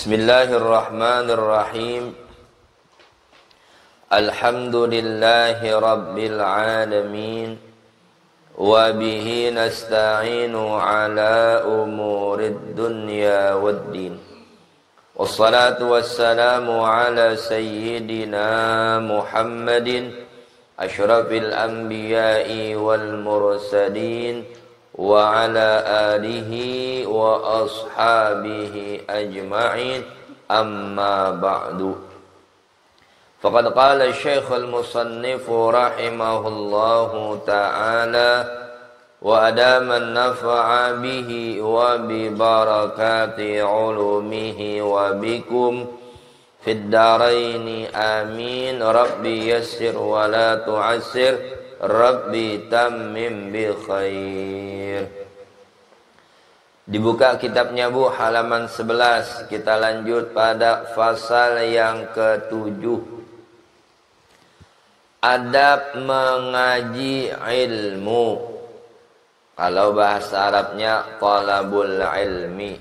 Bismillahirrahmanirrahim. Alhamdulillahi rabbil alamin. Wa bihi nasta'inu ala umurid dunya waddin. Wassalatu wassalamu ala sayyidina Muhammadin asyrafil anbiya'i wal mursalin wa ala alihi wa ashabihi ajma'in, amma ba'du. Faqad qala Syekh al-Musannif rahimahullahu ta'ala wa adama an-naf'a bihi wa bi barakati ulumihi wa bikum fid daraini amin. Rabbi yassir wa la tu'assir, Rabbi tammim bi khair. Dibuka kitabnya Bu, halaman 11. Kita lanjut pada fasal yang ke-7. Adab mengaji ilmu. Kalau bahasa Arabnya talabul ilmi.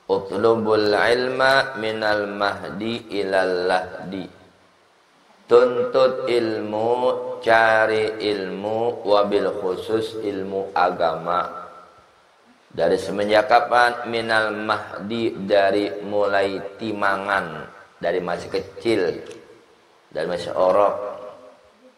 Utlubul ilma minal mahdi ilal lahdi. Tuntut ilmu, cari ilmu, wabil khusus ilmu agama. Dari semenjak kapan? Minal mahdi, dari mulai timangan, dari masih kecil, dari masih orok,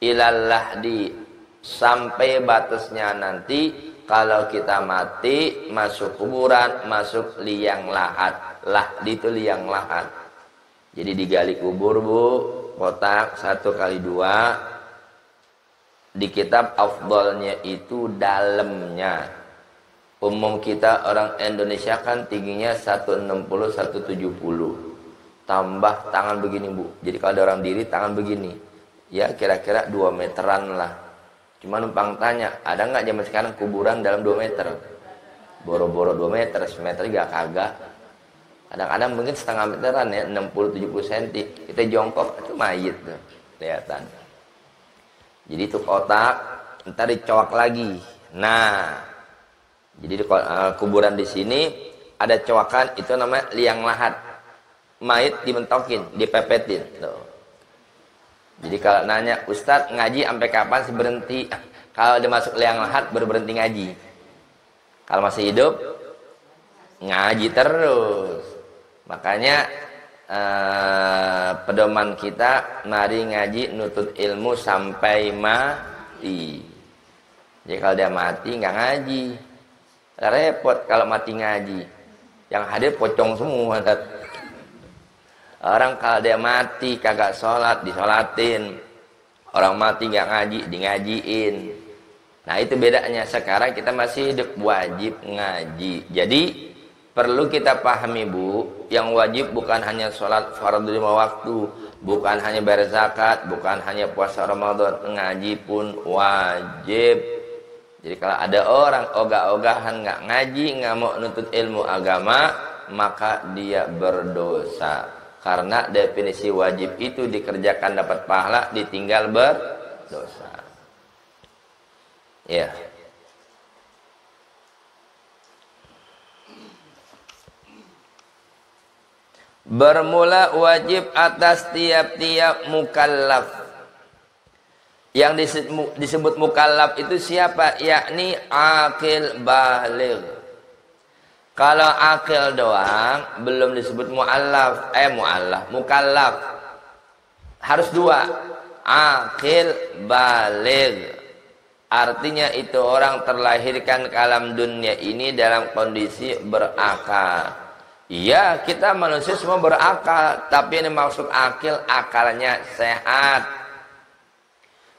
ilal lahdi, sampai batasnya nanti kalau kita mati masuk kuburan, masuk liang lahat. Lahdi itu liang lahat. Jadi digali kubur Bu, kotak 1x2. Di kitab afdalnya itu dalamnya. Umum kita orang Indonesia kan tingginya 160 170. Tambah tangan begini Bu. Jadi kalau ada orang diri tangan begini. Ya kira-kira 2 meteran lah. Cuma numpang tanya, ada nggak zaman sekarang kuburan dalam 2 meter? Boro-boro 2 meter, semeter juga kagak. Kadang-kadang mungkin setengah meteran ya, 60-70 cm. Kita jongkok, itu mayit tuh, kelihatan. Jadi itu kotak, ntar dicowak lagi. Nah, jadi di kuburan di sini ada cowakan, itu namanya liang lahat. Mayit dimentokin, dipepetin. Tuh. Jadi kalau nanya, Ustadz ngaji sampai kapan sih berhenti? Kalau dia masuk liang lahat baru berhenti ngaji. Kalau masih hidup, ngaji terus. Makanya pedoman kita, mari ngaji nutut ilmu sampai mati. Jadi kalau dia mati nggak ngaji, repot kalau mati ngaji. Yang hadir pocong semua. Orang kalau dia mati kagak sholat, disolatin. Orang mati nggak ngaji, di ngajiin. Nah itu bedanya. Sekarang kita masih hidup, wajib ngaji. Jadi perlu kita pahami Bu, yang wajib bukan hanya sholat fardu 5 waktu, bukan hanya bayar zakat, bukan hanya puasa Ramadan, ngaji pun wajib. Jadi kalau ada orang ogah-ogahan nggak ngaji, nggak mau nuntut ilmu agama, maka dia berdosa. Karena definisi wajib itu dikerjakan dapat pahala, ditinggal berdosa. Ya. Bermula wajib atas tiap-tiap mukallaf. Yang disebut mukallaf itu siapa? Yakni akil baligh. Kalau akil doang belum disebut muallaf. Mukallaf. Harus 2. Akil baligh. Artinya itu orang terlahirkan ke alam dunia ini dalam kondisi berakal. Iya, kita manusia semua berakal, tapi yang dimaksud akil, akalnya sehat.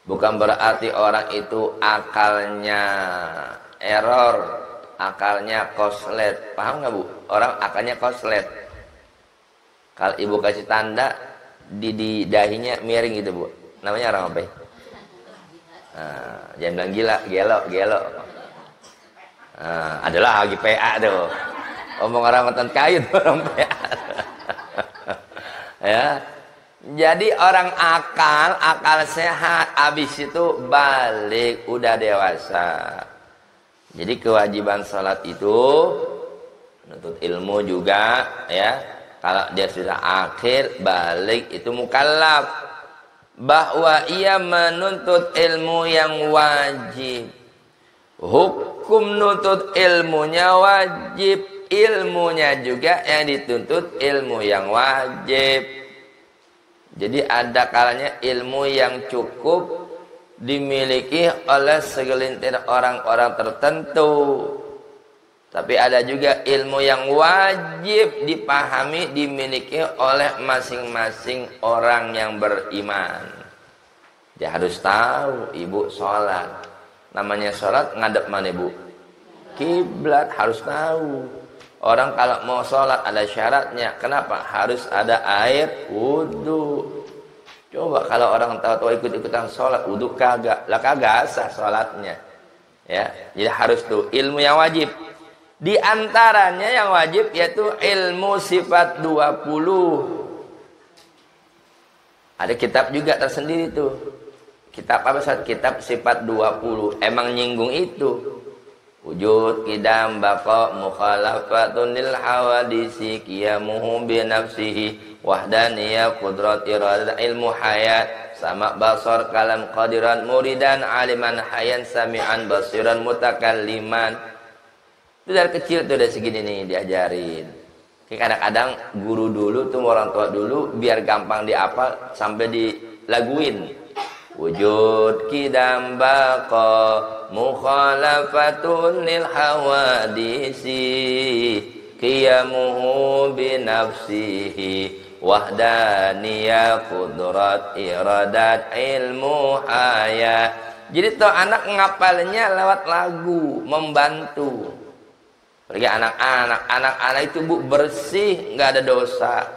Bukan berarti orang itu akalnya error, akalnya koslet. Paham nggak Bu? Orang akalnya koslet. Kalau ibu kasih tanda di dahinya miring gitu Bu, namanya orang apa ya? Nah, jangan bilang gila, gelo. Nah, adalah lagi PA tuh. Omong orang mantan kayu orang PA. Ya. Jadi orang akal sehat, habis itu balik, udah dewasa. Jadi kewajiban sholat itu Menuntut ilmu juga ya. Kalau dia sudah akhir balik itu mukallaf. Bahwa ia menuntut ilmu yang wajib. Hukum nuntut ilmunya wajib, ilmunya juga yang dituntut ilmu yang wajib. Jadi ada kalanya ilmu yang cukup dimiliki oleh segelintir orang-orang tertentu. Tapi ada juga ilmu yang wajib dipahami dimiliki oleh masing-masing orang yang beriman. Dia harus tahu, ibu sholat. Namanya sholat ngadep mana ibu? Kiblat, harus tahu. Orang kalau mau sholat ada syaratnya. Kenapa? Harus ada air wudu. Coba kalau orang tahu-tahu ikut-ikutan sholat, wudu kagak. Lah kagak sah sholatnya. Ya, jadi harus tuh ilmu yang wajib. Di antaranya yang wajib yaitu ilmu sifat 20. Ada kitab juga tersendiri tuh. Kitab apa Ustaz? Kitab sifat 20. Emang nyinggung itu. Wujud, qidam, baqa, mukhalafatun lil hawadisi, qiyamuhu bi nafsihi, wahdaniyah, qudrat, iradat, ilmu hayat, sama basar, kalam, qadiran, muridan, aliman, hayan, sami'an, basiran, mutakalliman. Itu dari kecil tuh dari segini nih diajarin. Kadang-kadang guru dulu tuh orang tua dulu biar gampang dihafal sampai dilaguin. Wujud, qidam, baqa, mukhalafatun lil hawadisi, qiyamuhu bi nafsihi, wahdaniyah, qudrat, iradat, ilmu hayat. Jadi tuh anak ngapalnya lewat lagu, membantu. Pergi anak-anak itu bu bersih, nggak ada dosa.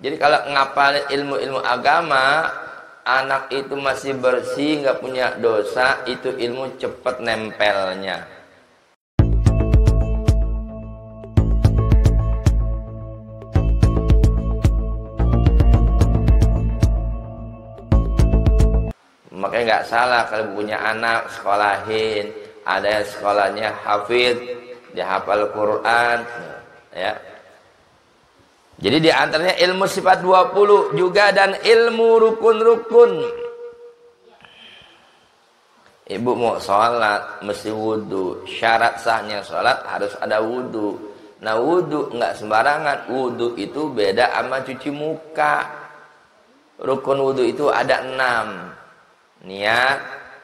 Jadi kalau ngapalin ilmu-ilmu agama, anak itu masih bersih, nggak punya dosa, itu ilmu cepat nempelnya. Makanya nggak salah kalau punya anak sekolahin, ada yang sekolahnya hafidz, dia hafal Quran, ya. Jadi di antaranya ilmu sifat 20 juga dan ilmu rukun-rukun. Ibu mau sholat mesti wudu. Syarat sahnya sholat harus ada wudu. Nah wudu nggak sembarangan. Wudu itu beda sama cuci muka. Rukun wudu itu ada 6. Niat,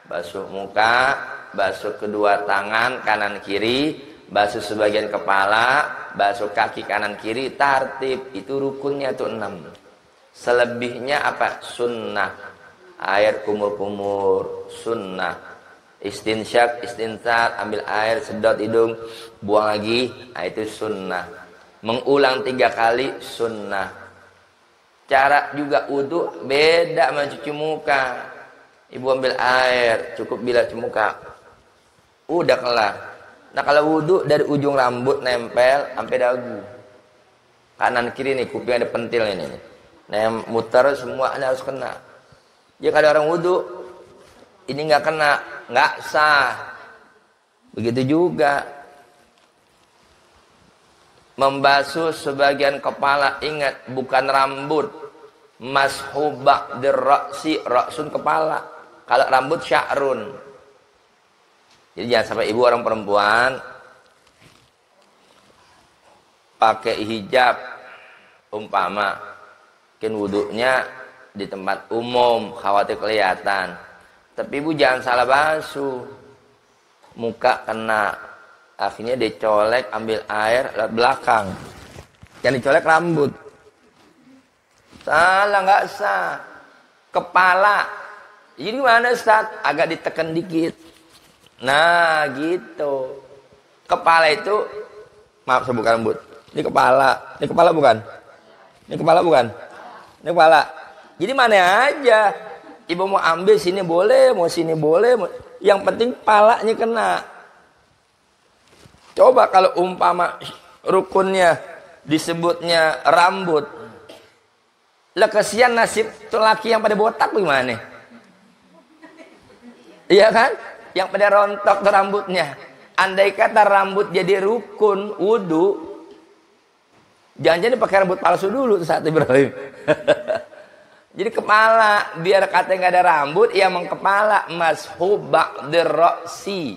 basuh muka, basuh kedua tangan kanan kiri, basuh sebagian kepala, basuh kaki kanan kiri, tartib. Itu rukunnya tuh 6. Selebihnya apa? Sunnah. Air kumur-kumur, sunnah. Istinsyak, istinsat, ambil air, sedot hidung, buang lagi, nah itu sunnah. Mengulang 3 kali, sunnah. Cara juga wudu beda sama cuci muka. Ibu ambil air, cukup bilas muka, udah kelar. Nah kalau wudu dari ujung rambut nempel sampai dagu, kanan kiri nih kuping ada pentil ini nih. Nah muter semua harus kena. Jika ada orang wudu ini nggak kena, nggak sah. Begitu juga membasuh sebagian kepala, ingat bukan rambut. Mashubak dirraksi, raksun kepala. Kalau rambut sya'run. Jadi jangan sampai ibu orang perempuan pakai hijab umpama, mungkin wudunya di tempat umum khawatir kelihatan. Tapi ibu jangan salah basuh, muka kena, akhirnya dicolek, ambil air lewat belakang, yang dicolek rambut. Salah, nggak sah. Kepala ini gimana Ustaz? Agak ditekan dikit. Nah gitu. Kepala itu, maaf saya bukan rambut, ini kepala. Ini kepala bukan? Ini kepala bukan? Ini kepala. Jadi mana aja ibu mau ambil sini boleh, mau sini boleh, yang penting palanya kena. Coba kalau umpama rukunnya disebutnya rambut, lah kesian nasib tuh laki yang pada botak gimana? Iya kan? Yang pada rontok tuh rambutnya. Andai kata rambut jadi rukun wudu, Jangan-jangan pakai rambut palsu dulu saat Ibrahim. Jadi kepala, biar katanya nggak ada rambut, ia mengkepala, mashu ba'dir ra'si,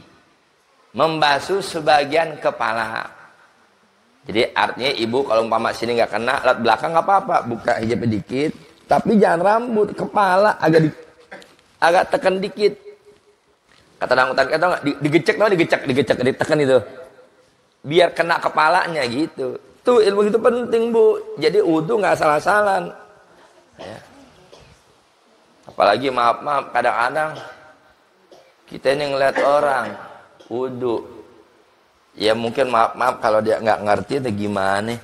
membasuh sebagian kepala. Jadi artinya ibu kalau umpama sini nggak kena, laut belakang nggak apa-apa, buka hijabnya dikit, tapi jangan rambut, kepala agak tekan dikit. Kata orang utan kata nggak, digecek, ditekan itu, biar kena kepalanya gitu. Tuh ilmu itu penting bu. Jadi wudu nggak salah-salan. Ya. Apalagi maaf kadang-kadang kita ini ngeliat orang wudu, ya mungkin maaf kalau dia nggak ngerti atau gimana.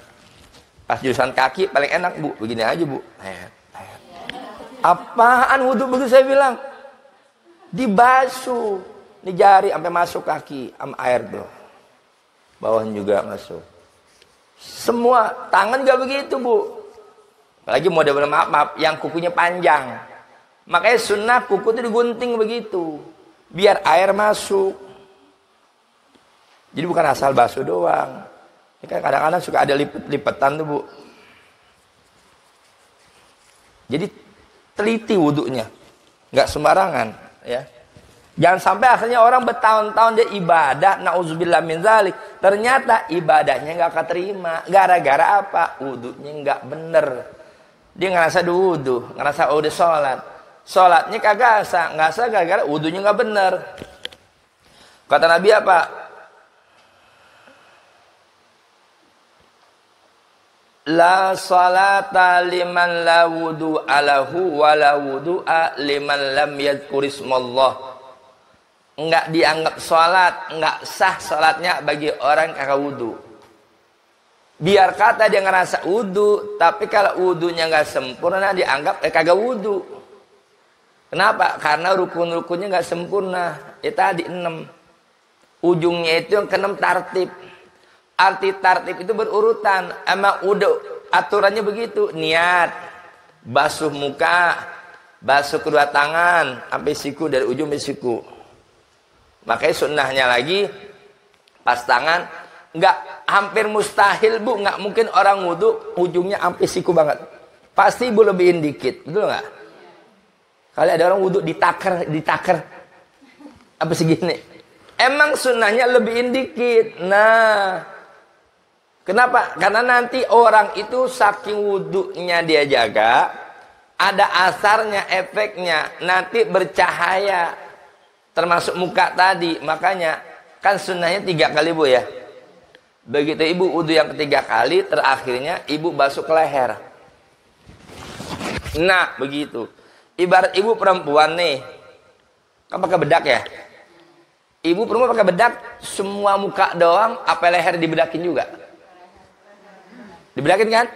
Pas jurusan kaki paling enak bu, begini aja bu. Apaan wudu begitu saya bilang? Dibasuh, ini jari sampai masuk kaki sama air tuh, bawahnya juga masuk. Semua tangan nggak begitu bu. Apalagi model maaf yang kukunya panjang. Makanya sunnah kuku itu digunting begitu, biar air masuk. Jadi bukan asal basuh doang. Ini kan kadang-kadang suka ada lipet-lipetan tuh bu. Jadi teliti wudunya, nggak sembarangan ya. Jangan sampai akhirnya orang bertahun-tahun dia ibadah, nauzubillah min zalik, ternyata ibadahnya nggak keterima. Gara-gara apa? Wudunya nggak bener. Dia ngerasa wudu, ngerasa udah sholat. Sholatnya kagak sah, nggak sah gara-gara wudunya nggak bener. Kata Nabi apa? La salata liman la wudu alahu wa la wudu'a liman lam yadhkurismallah. Enggak dianggap salat, enggak sah salatnya bagi orang yang kagak wudu. Biar kata dia ngerasa wudu, tapi kalau wudunya enggak sempurna dianggap kagak wudu. Kenapa? Karena rukun-rukunnya enggak sempurna. Ya tadi 6. Ujungnya itu yang ke-6 tartib. Arti tartib itu berurutan. Emang udah aturannya begitu. Niat, basuh muka, basuh kedua tangan sampai siku, dari ujung sampai siku. Makanya sunnahnya lagi pas tangan, nggak, hampir mustahil bu, nggak mungkin orang wudu ujungnya sampai siku banget. Pasti bu lebihin dikit, betul nggak? Kali ada orang wudu ditaker apa segini. Emang sunnahnya lebihin dikit. Nah, kenapa? Karena nanti orang itu saking wudunya dia jaga, ada asarnya, efeknya, nanti bercahaya, termasuk muka tadi. Makanya kan sunnahnya 3 kali bu ya. Begitu ibu wudu yang ketiga kali, terakhirnya ibu basuh ke leher. Nah begitu. Ibarat ibu perempuan nih, kan pakai bedak ya. Ibu perempuan pakai bedak, semua muka doang, apa leher dibedakin juga? Dibedakin kan?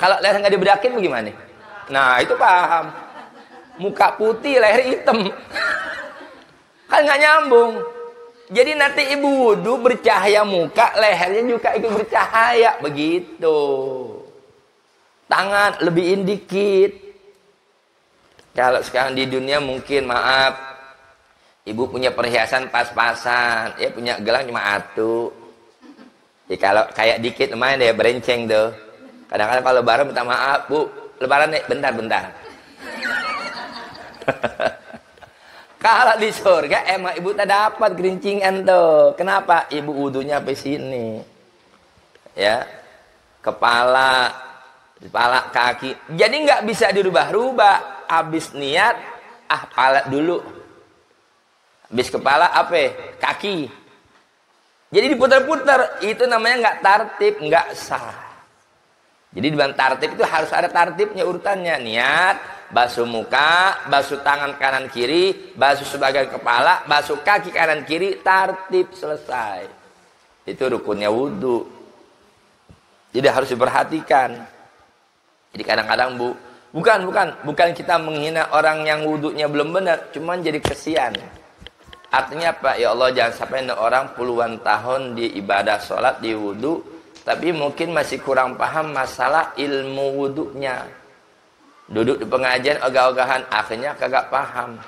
Kalau leher nggak dibedakin bagaimana? Nah itu paham. Muka putih, leher hitam. Kan nggak nyambung. Jadi nanti ibu wudu bercahaya muka, lehernya juga ikut bercahaya. Begitu. Tangan lebihin dikit. Kalau sekarang di dunia mungkin maaf, ibu punya perhiasan pas-pasan, ya punya gelang cuma atu. Ya kalau kayak dikit lumayan deh, berenceng tuh. Kadang-kadang kalau lebaran minta maaf, bu, lebaran nih, bentar. Kalau di surga emang ibu tak dapat gerincingan tuh. Kenapa? Ibu wudunya sampai sini. Ya. Kepala, kaki. Jadi nggak bisa dirubah-rubah. Habis niat, kepala dulu. Habis kepala apa? Kaki. Jadi diputar-putar, itu namanya nggak tertib, nggak sah. Jadi di dalam tertib itu harus ada tertibnya, urutannya. Niat, basuh muka, basuh tangan kanan kiri, basuh sebagian kepala, basuh kaki kanan kiri, tertib, selesai. Itu rukunnya wudu. Jadi harus diperhatikan. Jadi kadang-kadang bu, bukan kita menghina orang yang wudunya belum benar, cuman jadi kesian. Artinya apa? Ya Allah, jangan sampai ada orang puluhan tahun di ibadah sholat, di wudu, tapi mungkin masih kurang paham masalah ilmu wudunya. Duduk di pengajian ogah-ogahan, akhirnya kagak paham.